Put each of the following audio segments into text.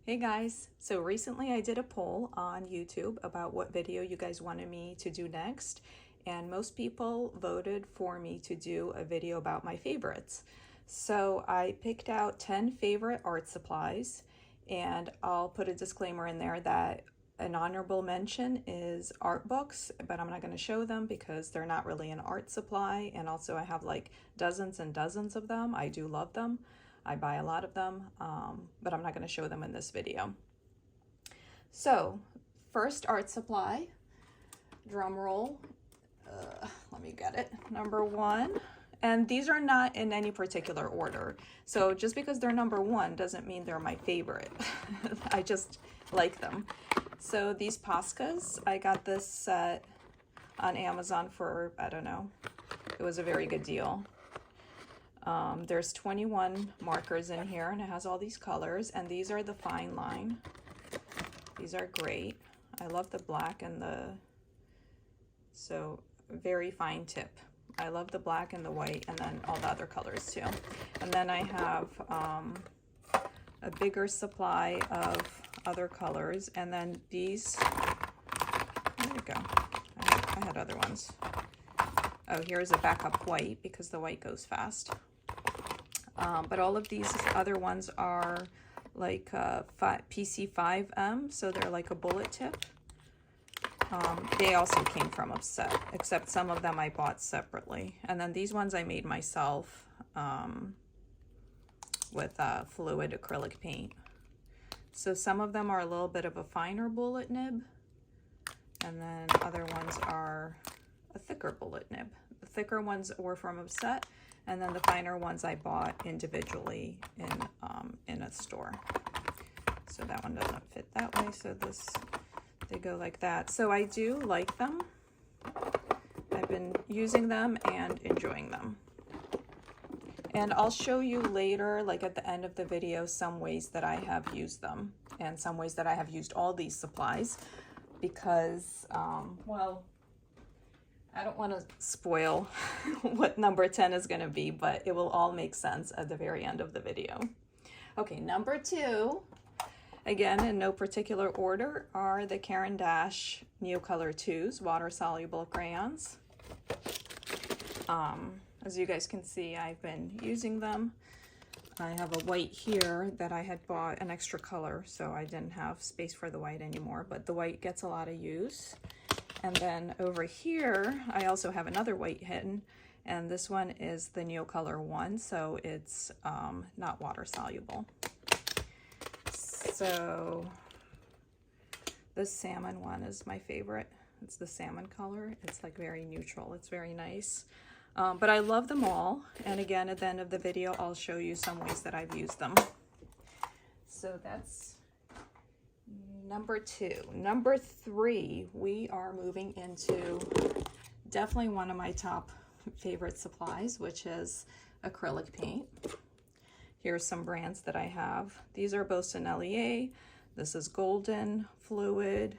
Hey guys, so recently I did a poll on YouTube about what video you guys wanted me to do next, and most people voted for me to do a video about my favorites. So I picked out 10 favorite art supplies, and I'll put a disclaimer in there that an honorable mention is art books, but I'm not going to show them because they're not really an art supply, and also I have like dozens and dozens of them. I do love them. I buy a lot of them, but I'm not going to show them in this video. So, first art supply, drum roll, let me get it, number one. And these are not in any particular order. So just because they're number one doesn't mean they're my favorite. I just like them. So these Poscas, I got this set on Amazon for, I don't know, it was a very good deal. There's 21 markers in here, and it has all these colors, and these are the fine line. These are great. I love the black and so very fine tip. I love the black and the white, and then all the other colors too. And then I have a bigger supply of other colors, and then these, there we go. I had other ones. Oh, here's a backup white because the white goes fast. But all of these other ones are like PC5M, so they're like a bullet tip. They also came from a set, except some of them I bought separately. And then these ones I made myself with fluid acrylic paint. So some of them are a little bit of a finer bullet nib, and then other ones are a thicker bullet nib. The thicker ones were from a set, and then the finer ones I bought individually in a store. So that one doesn't fit that way, so they go like that. So I do like them. I've been using them and enjoying them. And I'll show you later, like at the end of the video, some ways that I have used them and some ways that I have used all these supplies because, well, I don't want to spoil what number 10 is going to be, but it will all make sense at the very end of the video. Okay, number 2, again, in no particular order, are the Caran d'Ache Neocolor 2s, water-soluble crayons. As you guys can see, I've been using them. I have a white here that I had bought an extra color, so I didn't have space for the white anymore, but the white gets a lot of use. And then over here, I also have another white hidden, and this one is the Neocolor one, so it's not water soluble. So this salmon one is my favorite. It's the salmon color. It's like very neutral. It's very nice. But I love them all. And again, at the end of the video, I'll show you some ways that I've used them. So that's number 2. Number 3, we are moving into definitely one of my top favorite supplies, which is acrylic paint. Here's some brands that I have. These are both Lea. This is Golden Fluid.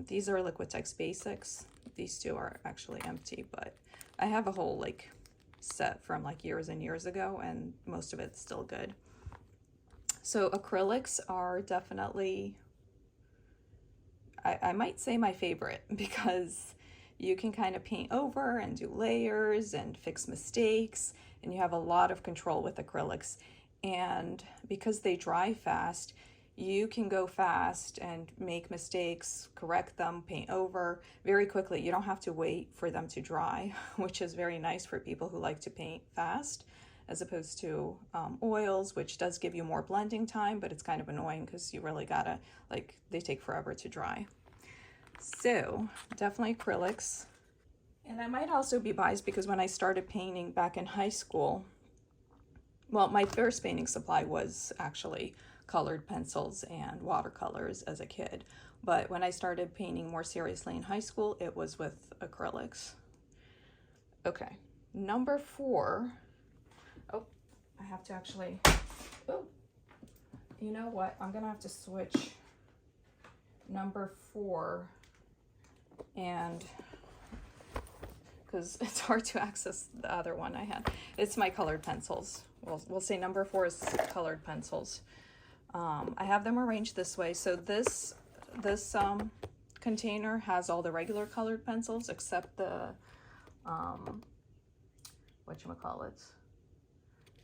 These are Liquitex Basics. These two are actually empty, but I have a whole like set from like years and years ago, and most of it's still good. So acrylics are definitely, I might say my favorite, because you can kind of paint over and do layers and fix mistakes, and you have a lot of control with acrylics. And because they dry fast, you can go fast and make mistakes, correct them, paint over very quickly. You don't have to wait for them to dry, which is very nice for people who like to paint fast, as opposed to oils, which does give you more blending time, but it's kind of annoying because you really gotta, like, they take forever to dry. So definitely acrylics. And I might also be biased because when I started painting back in high school, well, my first painting supply was actually colored pencils and watercolors as a kid. But when I started painting more seriously in high school, it was with acrylics. Okay, number 4. Oh, I have to actually, oh, you know what? I'm gonna have to switch number 4, and because it's hard to access the other one I had. It's my colored pencils. We'll say number 4 is colored pencils. I have them arranged this way. So this container has all the regular colored pencils except the whatchamacallit,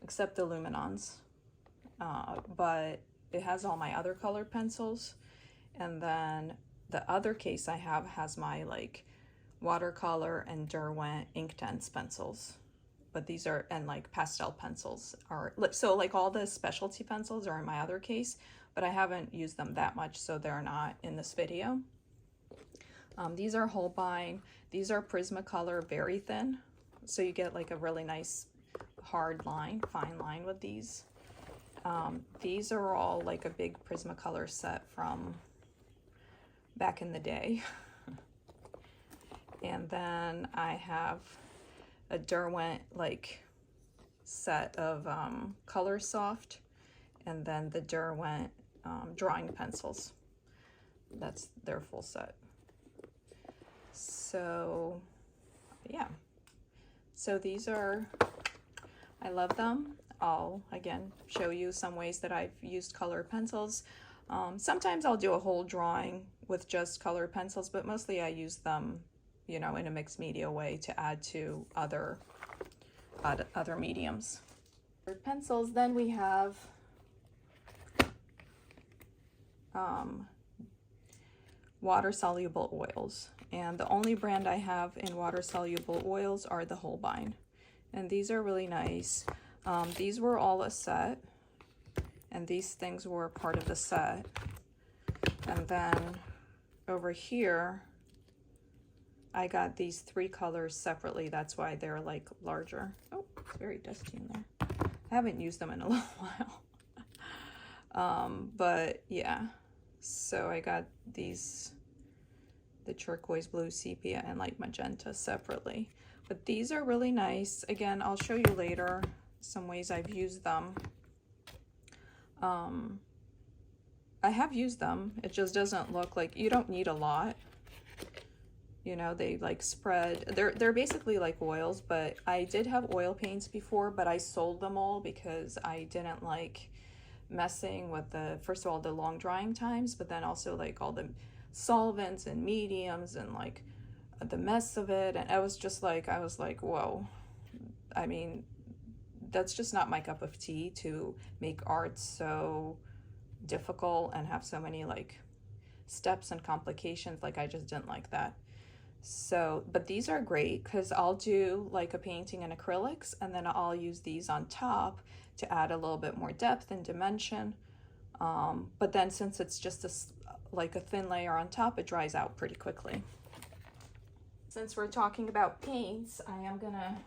except the Luminons. But it has all my other colored pencils, and then the other case I have has my like watercolor and Derwent Inktense pencils. But these are, and like pastel pencils are, so like all the specialty pencils are in my other case, but I haven't used them that much, so they're not in this video. These are Holbein. These are Prismacolor very thin, so you get like a really nice hard line, fine line with these. These are all like a big Prismacolor set from back in the day. And then I have a Derwent like set of Color Soft, and then the Derwent drawing pencils. That's their full set. So yeah, so these are, I love them. I'll again show you some ways that I've used colored pencils. Sometimes I'll do a whole drawing with just colored pencils, but mostly I use them, you know, in a mixed media way to add to other mediums. For pencils, then we have water-soluble oils. And the only brand I have in water-soluble oils are the Holbein. And these are really nice. These were all a set, and these things were part of the set. And then over here, I got these 3 colors separately. That's why they're like larger. Oh, it's very dusty in there. I haven't used them in a little while. But yeah, so I got these, the turquoise, blue, sepia, and light magenta separately. But these are really nice. Again, I'll show you later some ways I've used them. I have used them. It just doesn't look like, you don't need a lot. You know, they like spread, they're basically like oils, but I did have oil paints before, but I sold them all because I didn't like messing with the, first of all, the long drying times, but then also like all the solvents and mediums and like the mess of it. And I was like, whoa, I mean, that's just not my cup of tea to make art so difficult and have so many like steps and complications. Like I just didn't like that. So, but these are great because I'll do like a painting in acrylics, and then I'll use these on top to add a little bit more depth and dimension. But then since it's just like a thin layer on top, it dries out pretty quickly. Since we're talking about paints, I am gonna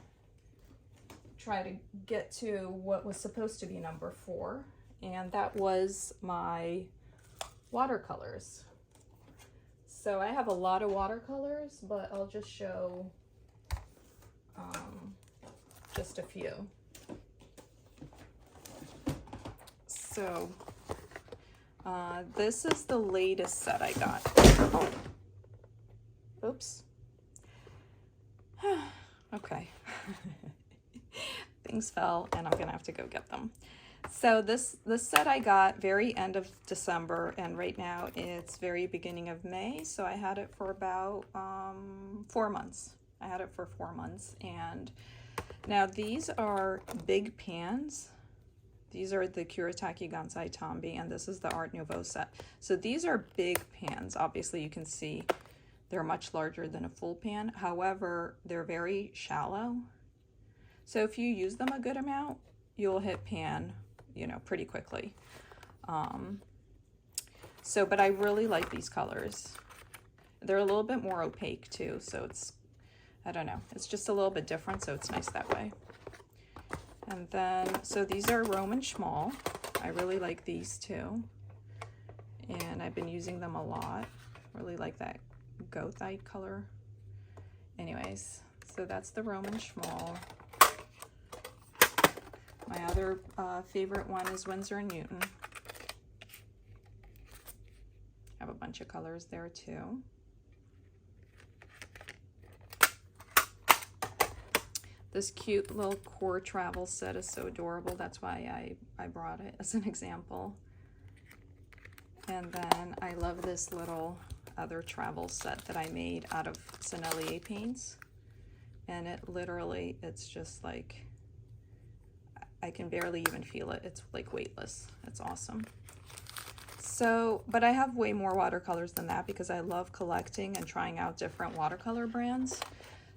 try to get to what was supposed to be number 4, and that was my watercolors. So I have a lot of watercolors, but I'll just show just a few. So this is the latest set I got. Oh. Oops. Okay. Things fell and I'm gonna have to go get them. So this set I got very end of December, and right now it's very beginning of May. So I had it for about 4 months. I had it for 4 months. And now these are big pans. These are the Kuretake Gansai Tambi, and this is the Art Nouveau set. So these are big pans. Obviously you can see they're much larger than a full pan. However, they're very shallow. So if you use them a good amount, you'll hit pan, you know, pretty quickly. But I really like these colors. They're a little bit more opaque too, so it's, I don't know, it's just a little bit different, so it's nice that way. And then, so these are Roman Schmal. I really like these too. And I've been using them a lot. Really like that goethite color. Anyways, so that's the Roman Schmal. My other favorite one is Winsor & Newton. I have a bunch of colors there too. This cute little core travel set is so adorable. That's why I brought it as an example. And then I love this little other travel set that I made out of Sennelier paints. And it literally, it's just like, I can barely even feel it. It's like weightless. It's awesome. So, but I have way more watercolors than that because I love collecting and trying out different watercolor brands.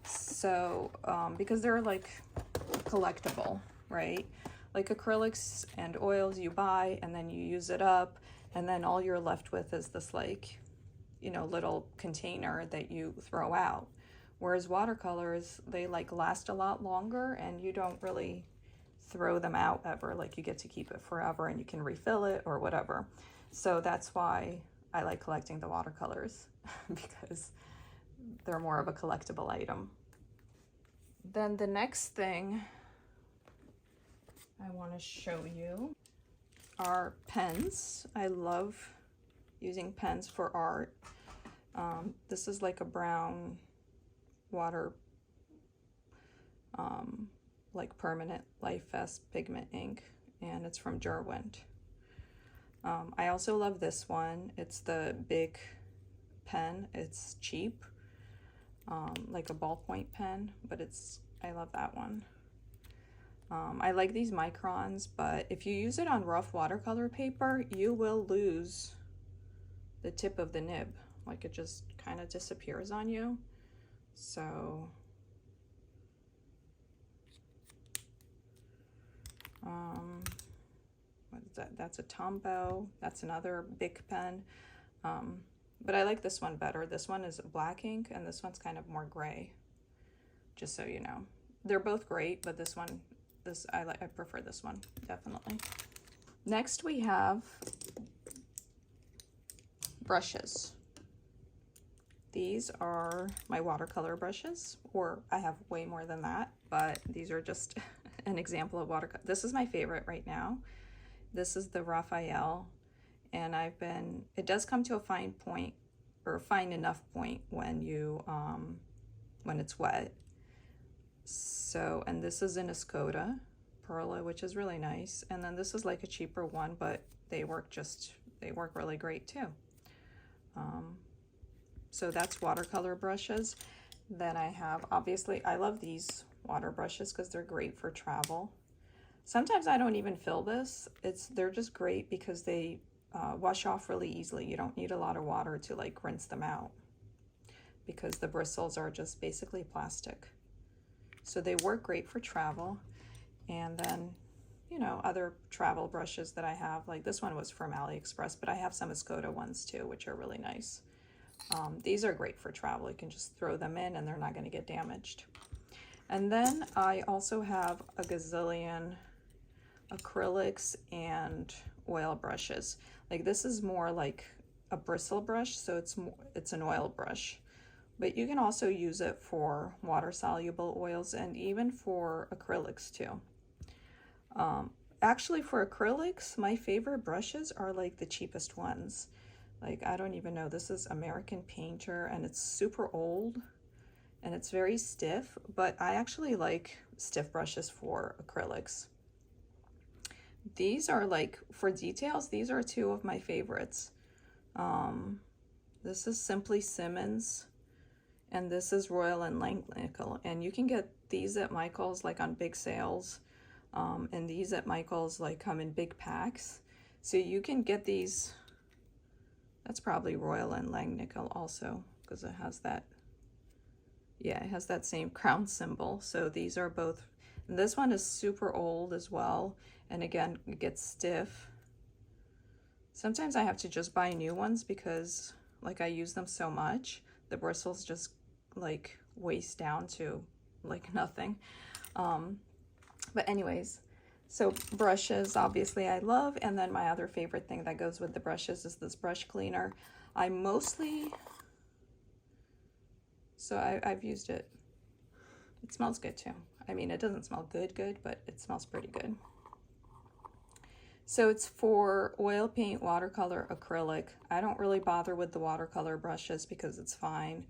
So, because they're like collectible, right? Like acrylics and oils you buy and then you use it up, and then all you're left with is this like, you know, little container that you throw out. Whereas watercolors, they like last a lot longer and you don't really throw them out ever. Like you get to keep it forever and you can refill it or whatever. So that's why I like collecting the watercolors because they're more of a collectible item. Then the next thing I want to show you are pens. I love using pens for art. This is like a brown water, like permanent Life Vest pigment ink, and it's from Derwent. I also love this one. It's the big pen. It's cheap, like a ballpoint pen, but I love that one. I like these microns, but if you use it on rough watercolor paper, you will lose the tip of the nib. Like it just kind of disappears on you. So, what is that? That's a Tombow. That's another big pen. But I like this one better. This one is black ink and this one's kind of more gray, just so you know. They're both great, but this one, I prefer this one, definitely. Next we have brushes. These are my watercolor brushes, or I have way more than that, but these are just an example of watercolor. This is my favorite right now. This is the Raphael, and it does come to a fine point, or a fine enough point when you, when it's wet. So, and this is in a Skoda Perla, which is really nice. And then this is like a cheaper one, but they work really great too. So that's watercolor brushes. Then I have, obviously, I love these water brushes because they're great for travel. Sometimes I don't even fill this. They're just great because they wash off really easily. You don't need a lot of water to like rinse them out because the bristles are just basically plastic. So they work great for travel. And then, you know, other travel brushes that I have, like this one was from AliExpress, but I have some Skoda ones too, which are really nice. These are great for travel. You can just throw them in and they're not going to get damaged. And then I also have a gazillion acrylics and oil brushes. Like this is more like a bristle brush, so it's an oil brush. But you can also use it for water-soluble oils and even for acrylics too. Actually, for acrylics, my favorite brushes are like the cheapest ones. Like, I don't even know, this is American Painter, and it's super old, and it's very stiff, but I actually like stiff brushes for acrylics. These are like, for details, these are two of my favorites. This is Simply Simmons, and this is Royal & Langnickel, and you can get these at Michael's like on big sales, and these at Michael's like come in big packs. So you can get these. That's probably Royal & Langnickel also, because it has that, yeah, it has that same crown symbol. So these are both, and this one is super old as well, and again, it gets stiff. Sometimes I have to just buy new ones because like I use them so much, the bristles just like waste down to like nothing. But anyways, so brushes, obviously I love, and then my other favorite thing that goes with the brushes is this brush cleaner. I've used it. It smells good too. I mean, it doesn't smell good, but it smells pretty good. So it's for oil paint, watercolor, acrylic. I don't really bother with the watercolor brushes because it's fine.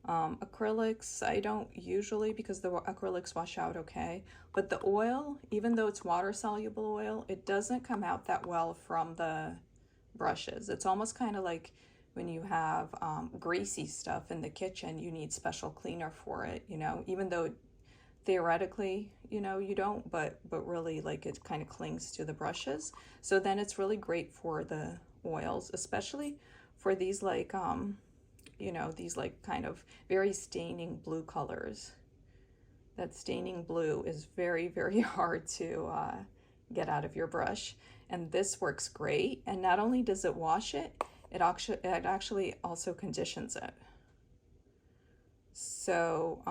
Acrylics, I don't usually, because the acrylics wash out okay. But the oil, even though it's water-soluble oil, it doesn't come out that well from the brushes. It's almost kind of like when you have greasy stuff in the kitchen, you need special cleaner for it, you know, even though theoretically, you know, you don't, but really like it kind of clings to the brushes. So then it's really great for the oils, especially for these like, you know, these like kind of very staining blue colors. That staining blue is very, very hard to get out of your brush. And this works great. And not only does it wash it, it actually also conditions it. So,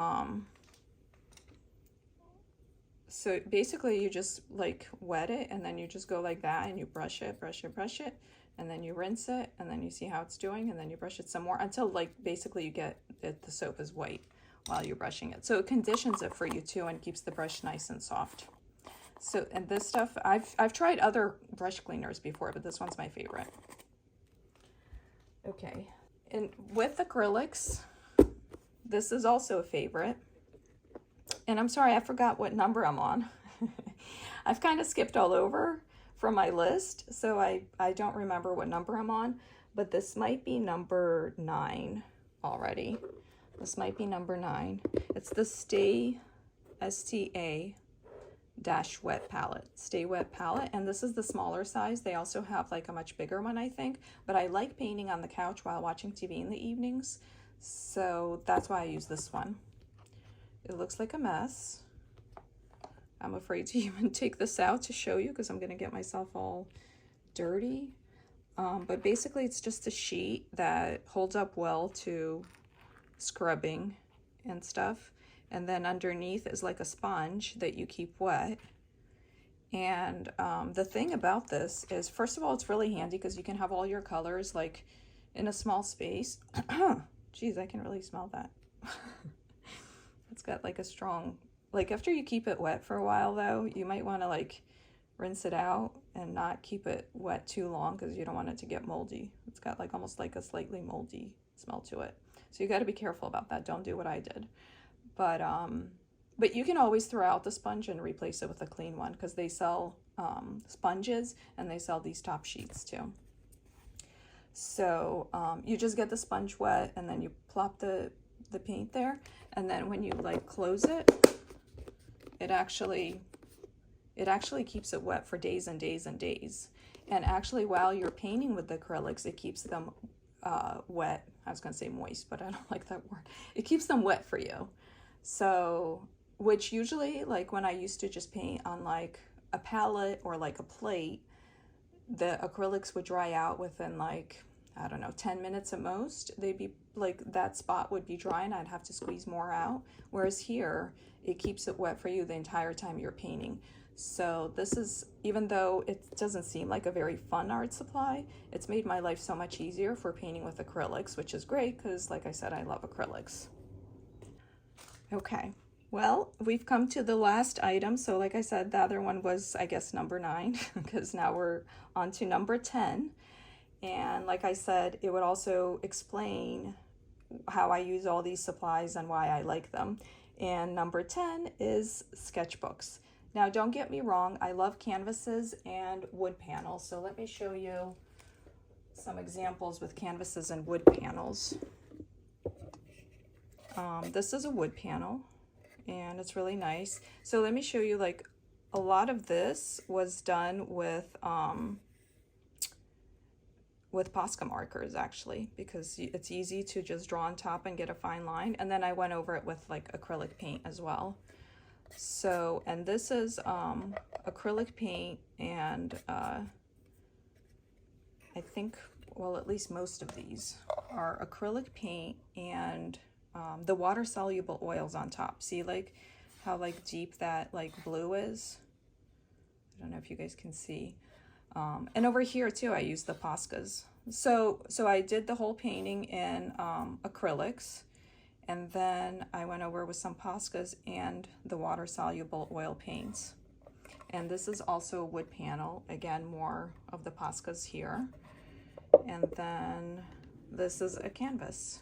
so basically you just like wet it and then you just go like that and you brush it, brush it, and then you rinse it and then you see how it's doing and then you brush it some more until like basically you get it, the soap is white while you're brushing it. So it conditions it for you too and keeps the brush nice and soft. So, and this stuff, I've tried other brush cleaners before, but this one's my favorite. Okay, and with acrylics, this is also a favorite. And I'm sorry, I forgot what number I'm on. I've kind of skipped all over from my list, so I don't remember what number I'm on, but this might be number 9 already. This might be number 9. It's the Stay, STA dash wet palette, Stay Wet palette, and this is the smaller size. They also have like a much bigger one, I think, but I like painting on the couch while watching TV in the evenings, so that's why I use this one. It looks like a mess. I'm afraid to even take this out to show you because I'm going to get myself all dirty. But basically it's just a sheet that holds up well to scrubbing and stuff. And then underneath is like a sponge that you keep wet. And the thing about this is, first of all, it's really handy because you can have all your colors like in a small space. Geez, I can really smell that. It's got like a strong, like after you keep it wet for a while though, you might want to like rinse it out and not keep it wet too long because you don't want it to get moldy. It's got like almost like a slightly moldy smell to it. So you got to be careful about that. Don't do what I did. But you can always throw out the sponge and replace it with a clean one because they sell sponges and they sell these top sheets too. So you just get the sponge wet and then you plop the paint there, and then when you like close it, it actually keeps it wet for days and days and days. And actually while you're painting with the acrylics, it keeps them wet. I was gonna say moist, but I don't like that word. It keeps them wet for you. So, which usually, like when I used to just paint on like a palette or like a plate, the acrylics would dry out within like, I don't know, 10 minutes at most. They'd be like, that spot would be dry and I'd have to squeeze more out. Whereas here, it keeps it wet for you the entire time you're painting. So this is, even though it doesn't seem like a very fun art supply, it's made my life so much easier for painting with acrylics, which is great because, like I said, I love acrylics. Okay, well, we've come to the last item. So like I said, the other one was, I guess, number 9, because now we're on to number 10. And like I said, it would also explain how I use all these supplies and why I like them. And number 10 is sketchbooks. Now, don't get me wrong, I love canvases and wood panels. So let me show you some examples with canvases and wood panels. This is a wood panel and it's really nice. So let me show you, like, a lot of this was done with Posca markers actually, because it's easy to just draw on top and get a fine line. And then I went over it with like acrylic paint as well. So, and this is acrylic paint, and I think, well, at least most of these are acrylic paint and the water soluble oils on top. See like how like deep that like blue is? I don't know if you guys can see. And over here too, I use the Poscas. So I did the whole painting in acrylics, and then I went over with some Poscas and the water soluble oil paints. And this is also a wood panel. Again, more of the Poscas here. And then this is a canvas.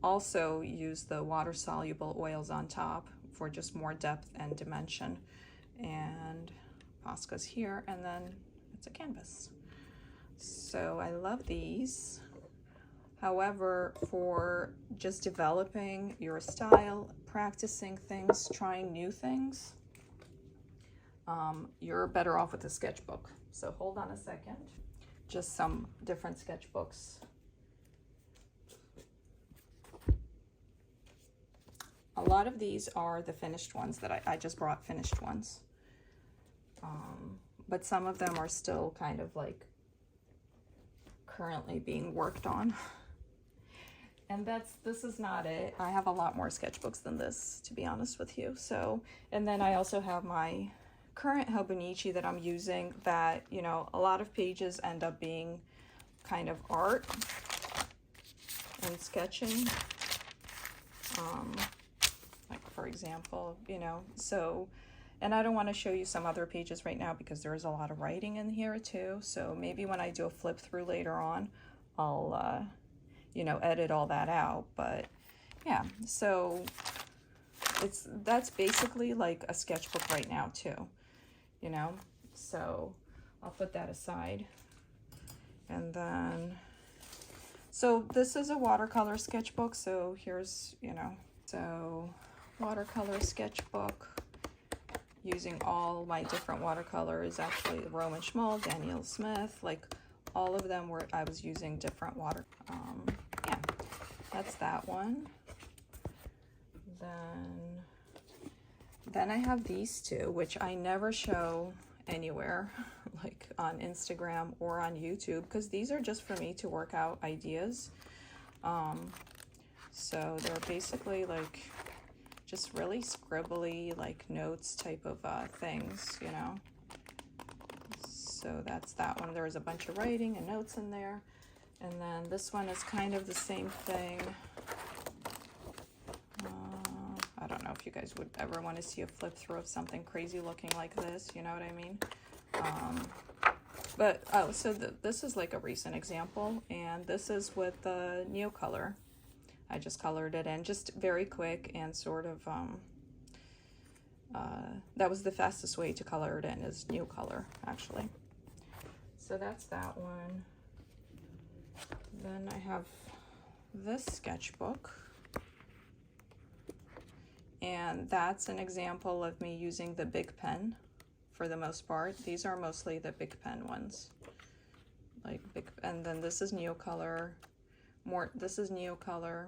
Also use the water soluble oils on top for just more depth and dimension. And Posca's here, and then it's a canvas. So I love these. However, for just developing your style, practicing things, trying new things, you're better off with a sketchbook. So hold on a second. Just some different sketchbooks. A lot of these are the finished ones that I just brought finished ones. But some of them are still kind of like currently being worked on. And this is not it. I have a lot more sketchbooks than this, to be honest with you. So, and then I also have my current Hobonichi that I'm using that, you know, a lot of pages end up being kind of art and sketching. Like for example, you know, so, and I don't want to show you some other pages right now because there's a lot of writing in here too. So maybe when I do a flip through later on, I'll, you know, edit all that out. But yeah, so that's basically like a sketchbook right now too, you know. So I'll put that aside. And then, so this is a watercolor sketchbook. So here's, you know, so watercolor sketchbook using all my different watercolors, actually Roman Schmoll, Daniel Smith, like all of them were, I was using different water. Yeah, that's that one. Then I have these two, which I never show anywhere, like on Instagram or on YouTube, because these are just for me to work out ideas. So they're basically like just really scribbly, like notes type of things, you know. So that's that one. There's a bunch of writing and notes in there. And then this one is kind of the same thing. I don't know if you guys would ever want to see a flip through of something crazy looking like this, you know what I mean? But, oh, so this is like a recent example, and this is with the Neocolor. I just colored it in, just very quick and sort of, that was the fastest way to color it in, is Neocolor, actually. So that's that one. Then I have this sketchbook. And that's an example of me using the big pen for the most part. These are mostly the big pen ones. Like big, and then this is Neocolor. This is Neocolor.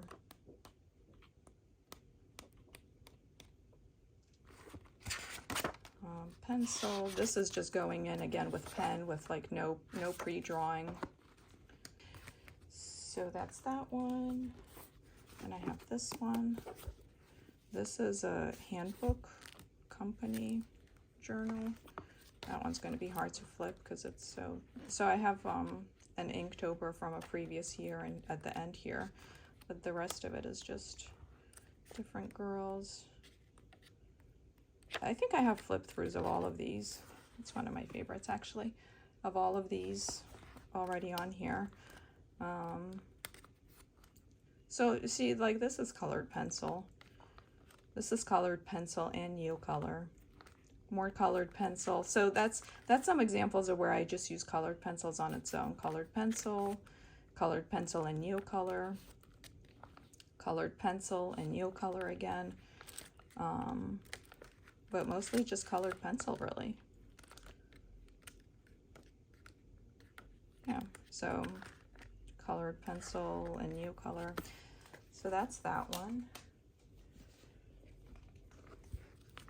Pencil. This is just going in again with pen with like no pre-drawing. So that's that one. And I have this one. This is a handbook company journal. That one's going to be hard to flip because it's so I have an Inktober from a previous year and at the end here, but the rest of it is just different girls. I think I have flip throughs of all of these. It's one of my favorites actually, of all of these already on here. So see, like this is colored pencil. This is colored pencil and Neocolor. More colored pencil. So that's some examples of where I just use colored pencils on its own. Colored pencil and Neocolor. Colored pencil and Neocolor again. But mostly just colored pencil, really. Yeah, so colored pencil and Neocolor. So that's that one.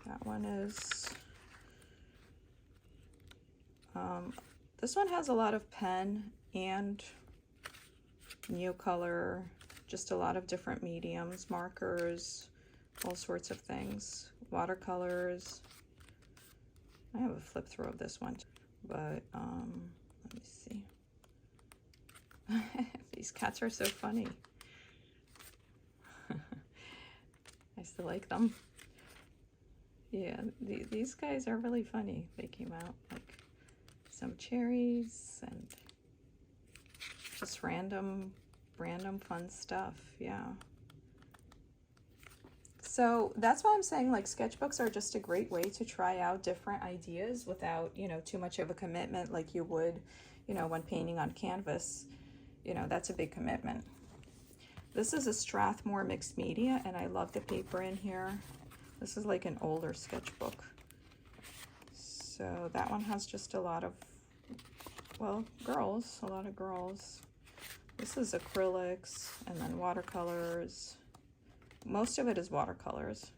That one is, this one has a lot of pen and Neocolor, just a lot of different mediums, markers, all sorts of things, watercolors. I have a flip through of this one, but let me see. These cats are so funny. I still like them. Yeah, these guys are really funny. They came out like some cherries and just random fun stuff. Yeah. So that's why I'm saying like sketchbooks are just a great way to try out different ideas without, you know, too much of a commitment like you would, you know, when painting on canvas, you know, that's a big commitment. This is a Strathmore mixed media, and I love the paper in here. This is like an older sketchbook. So that one has just a lot of, well, girls, a lot of girls. This is acrylics and then watercolors. Most of it is watercolors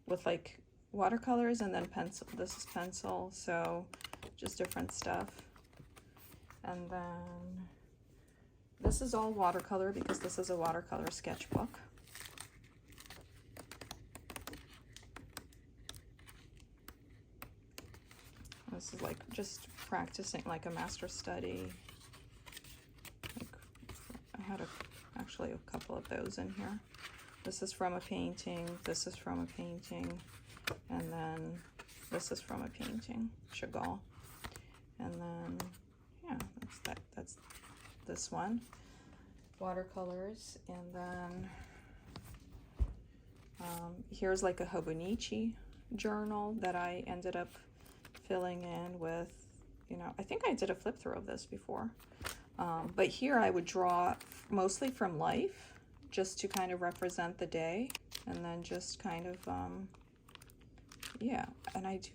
with like watercolors and then pencil. This is pencil, so just different stuff. And then this is all watercolor because this is a watercolor sketchbook. This is like just practicing like a master study. Like, I had actually a couple of those in here. This is from a painting, this is from a painting, and then this is from a painting, Chagall. And then, yeah, that's this one, watercolors. And then here's like a Hobonichi journal that I ended up filling in with, you know, I think I did a flip through of this before. But here I would draw mostly from life, just to kind of represent the day, and then just kind of, yeah, and I do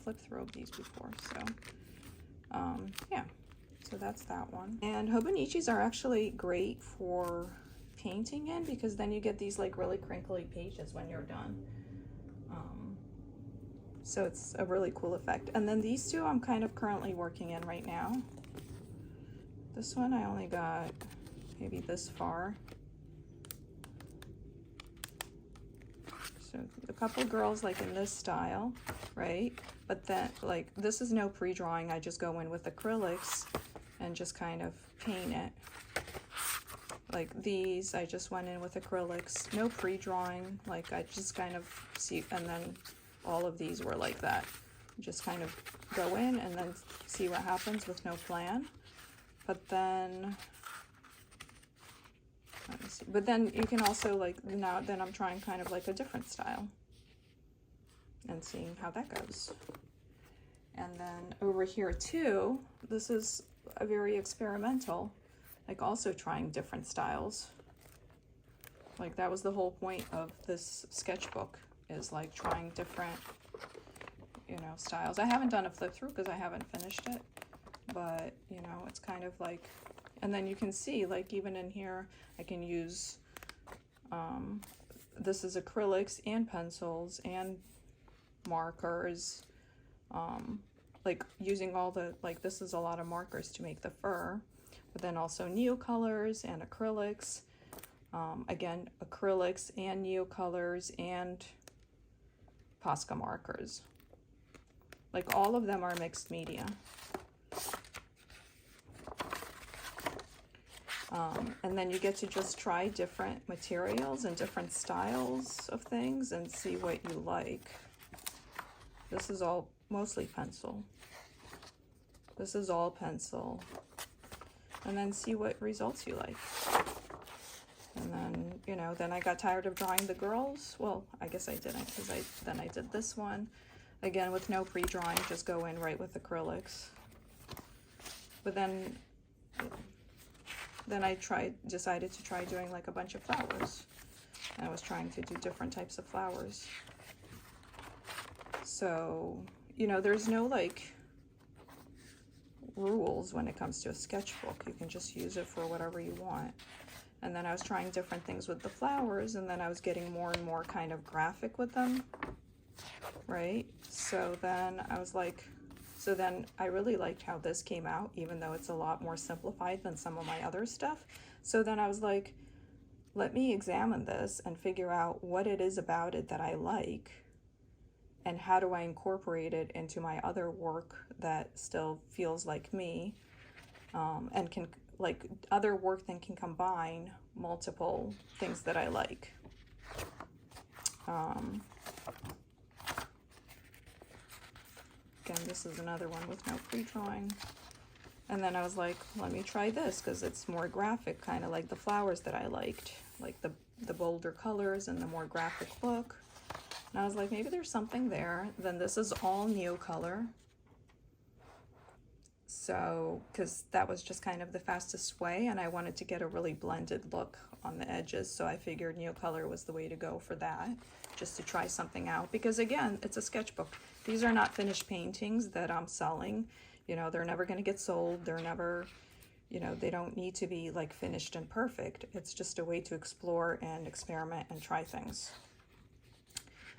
flip through of these before, so, yeah, so that's that one. And Hobonichis are actually great for painting in, because then you get these like really crinkly pages when you're done. So it's a really cool effect. And then these two I'm kind of currently working in right now. This one I only got maybe this far. So a couple girls like in this style, right? But then like this is no pre-drawing. I just go in with acrylics and just kind of paint it. Like these, I just went in with acrylics, no pre-drawing. Like I just kind of see, and then all of these were like that. Just kind of go in and then see what happens with no plan. But then, let me see. But then you can also like, now then I'm trying kind of like a different style and seeing how that goes. And then over here too, this is a very experimental, like also trying different styles. Like that was the whole point of this sketchbook, is like trying different, you know, styles. I haven't done a flip through because I haven't finished it, but you know, it's kind of like, and then you can see like even in here I can use this is acrylics and pencils and markers, like using all the, like this is a lot of markers to make the fur, but then also Neocolors and acrylics, again acrylics and Neocolors and Posca markers. Like all of them are mixed media. And then you get to just try different materials and different styles of things and see what you like. This is all mostly pencil. This is all pencil. And then see what results you like. And then, you know, then I got tired of drawing the girls. Well, I guess I didn't, because then I did this one. Again, with no pre-drawing, just go in right with acrylics. But then I decided to try doing like a bunch of flowers. And I was trying to do different types of flowers. So, you know, there's no like rules when it comes to a sketchbook. You can just use it for whatever you want. And then I was trying different things with the flowers, and then I was getting more and more kind of graphic with them, right? So then I was like, so then I really liked how this came out, even though it's a lot more simplified than some of my other stuff. So then I was like, let me examine this and figure out what it is about it that I like, and how do I incorporate it into my other work that still feels like me, and can, like, other work that can combine multiple things that I like. Again, this is another one with no pre-drawing. And then I was like, let me try this because it's more graphic, kind of like the flowers that I liked, like the bolder colors and the more graphic look. And I was like, maybe there's something there. Then this is all Neocolor. So, because that was just kind of the fastest way, and I wanted to get a really blended look on the edges, so I figured Neocolor was the way to go for that, just to try something out. Because again, it's a sketchbook. These are not finished paintings that I'm selling. You know, they're never going to get sold. They're never, you know, they don't need to be like finished and perfect. It's just a way to explore and experiment and try things.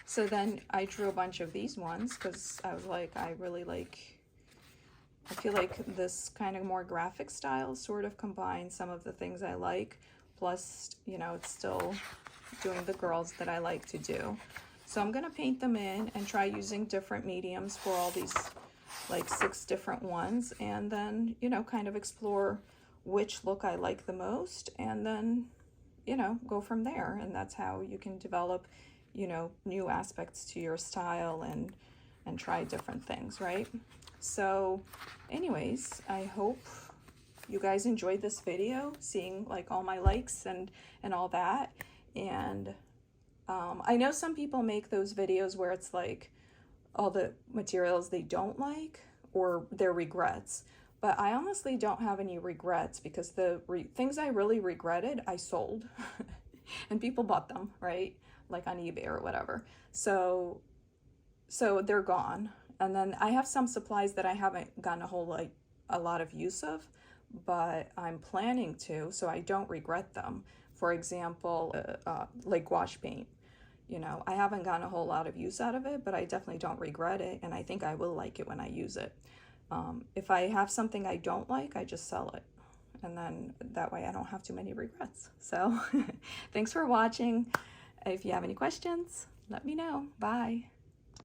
So then I drew a bunch of these ones because I was like, I feel like this kind of more graphic style sort of combines some of the things I like, plus, you know, it's still doing the girls that I like to do. So I'm going to paint them in and try using different mediums for all these, like 6 different ones, and then, you know, kind of explore which look I like the most, and then, you know, go from there. And that's how you can develop, you know, new aspects to your style and try different things, right? So anyways, I hope you guys enjoyed this video, seeing like all my likes and all that. And I know some people make those videos where it's like all the materials they don't like or their regrets, but I honestly don't have any regrets, because the things I really regretted, I sold and people bought them, right? Like on eBay or whatever. So they're gone. And then I have some supplies that I haven't gotten a lot of use of, but I'm planning to, so I don't regret them. For example, like gouache paint. You know, I haven't gotten a whole lot of use out of it, but I definitely don't regret it, and I think I will like it when I use it. If I have something I don't like, I just sell it, and then that way I don't have too many regrets. So thanks for watching. If you have any questions, let me know. Bye.